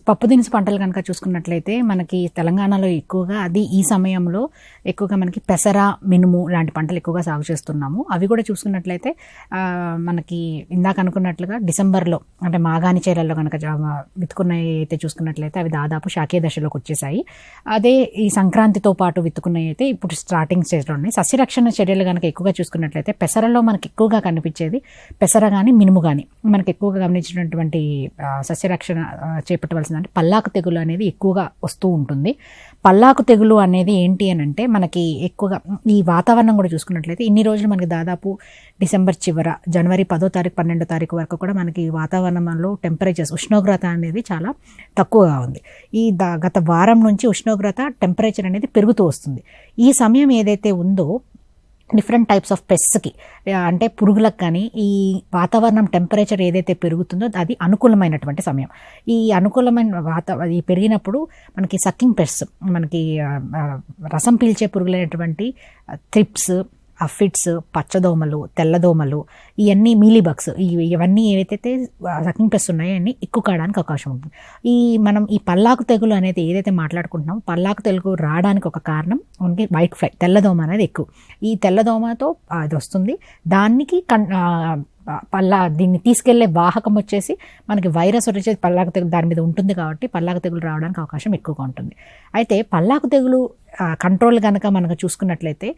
పప్పు దినుసు పంటలు కనుక చూసుకున్నట్లయితే మనకి తెలంగాణలో ఎక్కువగా ఈ సమయంలో ఎక్కువగా మనకి పెసర, మినుము లాంటి పంటలు ఎక్కువగా సాగు చేస్తున్నాము. అవి కూడా చూసుకున్నట్లయితే మనకి ఇందాక అనుకున్నట్లుగా డిసెంబర్లో అంటే మాగాణి చేలల్లో కనుక విత్తుకున్నవి అయితే చూసుకున్నట్లయితే అవి దాదాపు శాఖీయ దశలోకి వచ్చేసాయి. అదే ఈ సంక్రాంతితో పాటు విత్తుకున్నవి అయితే ఇప్పుడు స్టార్టింగ్ స్టేజ్లో ఉన్నాయి. సస్యరక్షణ చర్యలు కనుక ఎక్కువగా చూసుకున్నట్లయితే పెసరలో మనకి ఎక్కువగా కనిపించేది పెసర కానీ మినుము కానీ. మనకి ఎక్కువగా గమనించినటువంటి సస్యరక్షణ చేపట్టవలసిందంటే పల్లాకు తెగులు అనేది ఎక్కువగా వస్తూ ఉంటుంది. పల్లాకు తెగులు అనేది ఏంటి అని అంటే మనకి ఎక్కువగా ఈ వాతావరణం కూడా చూసుకున్నట్లయితే ఇన్ని రోజులు మనకి దాదాపు డిసెంబర్ చివర జనవరి 10వ తారీఖు 12వ తారీఖు వరకు కూడా మనకి వాతావరణంలో టెంపరేచర్స్ ఉష్ణోగ్రత అనేది చాలా తక్కువగా ఉంది. ఈ గత వారం నుంచి ఉష్ణోగ్రత టెంపరేచర్ అనేది పెరుగుతూ వస్తుంది. ఈ సమయం ఏదైతే ఉందో డిఫరెంట్ టైప్స్ ఆఫ్ పెస్ట్కి అంటే పురుగులకు కానీ ఈ వాతావరణం టెంపరేచర్ ఏదైతే పెరుగుతుందో అది అనుకూలమైనటువంటి సమయం. ఈ అనుకూలమైన ఈ పెరిగినప్పుడు మనకి సక్కింగ్ పెస్ట్స్, మనకి రసం పీల్చే పురుగులైనటువంటి థ్రిప్స్, అఫిడ్స్, పచ్చదోమలు, తెల్లదోమలు, ఇవన్నీ మీలీబగ్స్, ఇవన్నీ ఏవైతే సకింగ్ పెస్ట్స్ ఉన్నాయో అన్నీ ఎక్కువ కావడానికి అవకాశం ఉంటుంది. మనం ఈ పల్లాకు తెగులు అనేది ఏదైతే మాట్లాడుకుంటున్నామో పల్లాకు తెగులు రావడానికి ఒక కారణం మనకి వైట్ ఫ్లై, తెల్లదోమ అనేది ఎక్కువ. ఈ తెల్లదోమతో అది వస్తుంది. దానికి దీన్ని తీసుకెళ్లే వాహకం వచ్చేసి మనకి వైరస్ వచ్చేసి పల్లాకు తెగులు దాని మీద ఉంటుంది కాబట్టి పల్లాకు తెగులు రావడానికి అవకాశం ఎక్కువగా ఉంటుంది. అయితే పల్లాకు తెగులు కంట్రోల్ కనుక మనకు చూసుకున్నట్లయితే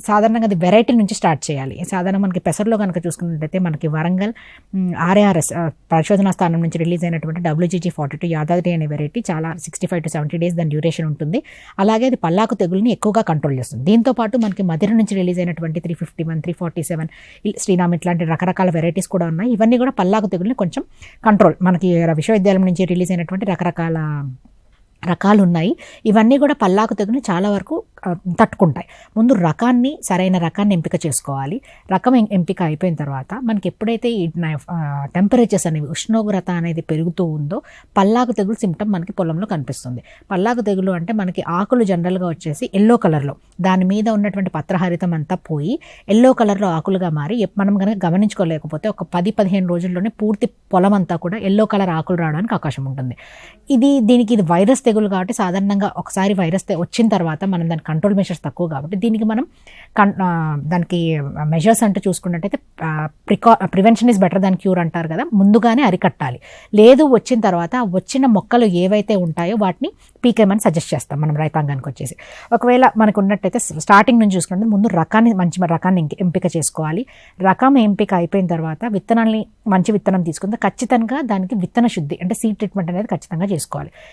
సాధారణంగా అది వెరైటీ నుంచి స్టార్ట్ చేయాలి. సాధారణంగా మనకి పెసర్లో కనుక చూసుకున్నట్లయితే మనకి వరంగల్ RARS పరిశోధనా స్థానం నుంచి రిలీజ్ అయినటువంటి WGG42 యాదాద్రి అనే వెరైటీ చాలా 65 to 70 days దాని డ్యూరేషన్ ఉంటుంది. అలాగే అది పల్లాకు తెగుల్ని ఎక్కువగా కంట్రోల్ చేస్తుంది. దీంతోపాటు మనకి మదిర నుంచి రిలీజ్ అయినటువంటి 351, 347, శ్రీరామ్ ఇట్లాంటి రకరకాల వెరైటీస్ కూడా ఉన్నాయి. ఇవన్నీ కూడా పల్లాకు తెగుల్ని కొంచెం కంట్రోల్, మనకి విశ్వవిద్యాలయం నుంచి రిలీజ్ అయినటువంటి రకాలు ఉన్నాయి. ఇవన్నీ కూడా పల్లాకు తెగుని చాలా వరకు తట్టుకుంటాయి. ముందు సరైన రకాన్ని ఎంపిక చేసుకోవాలి. రకం ఎంపిక అయిపోయిన తర్వాత మనకి ఎప్పుడైతే ఈ టెంపరేచర్స్ అనేవి ఉష్ణోగ్రత అనేది పెరుగుతూ ఉందో పల్లాకు తెగులు సిమ్టమ్ మనకి పొలంలో కనిపిస్తుంది. పల్లాకు తెగులు అంటే మనకి ఆకులు జనరల్గా వచ్చేసి ఎల్లో కలర్లో, దాని మీద ఉన్నటువంటి పత్రహరితం అంతా పోయి ఎల్లో కలర్లో ఆకులుగా మారి మనం కనుక గమనించుకోలేకపోతే ఒక 10-15 రోజుల్లోనే పూర్తి పొలం అంతా కూడా ఎల్లో కలర్ ఆకులు రావడానికి అవకాశం ఉంటుంది. దీనికి ఇది వైరస్ తెగులు కాబట్టి సాధారణంగా ఒకసారి వైరస్ వచ్చిన తర్వాత మనం దాని కంట్రోల్ మెషర్స్ తక్కువ కాబట్టి దీనికి మనం దానికి మెషర్స్ అంటే చూసుకున్నట్టయితే prevention is better than cure అంటారు కదా, ముందుగానే అరికట్టాలి. లేదు వచ్చిన తర్వాత వచ్చిన మొక్కలు ఏవైతే ఉంటాయో వాటిని పీకేమని సజెస్ట్ చేస్తాం మనం రైతాంగానికి వచ్చేసి. ఒకవేళ మనకు ఉన్నట్టయితే స్టార్టింగ్ నుంచి చూసుకుంటే ముందు మంచి రకాన్ని ఎంపిక చేసుకోవాలి. రకం ఎంపిక అయిపోయిన తర్వాత మంచి విత్తనం తీసుకుంటే ఖచ్చితంగా దానికి విత్తన శుద్ధి అంటే సీడ్ ట్రీట్మెంట్ అనేది ఖచ్చితంగా చేసుకోవాలి.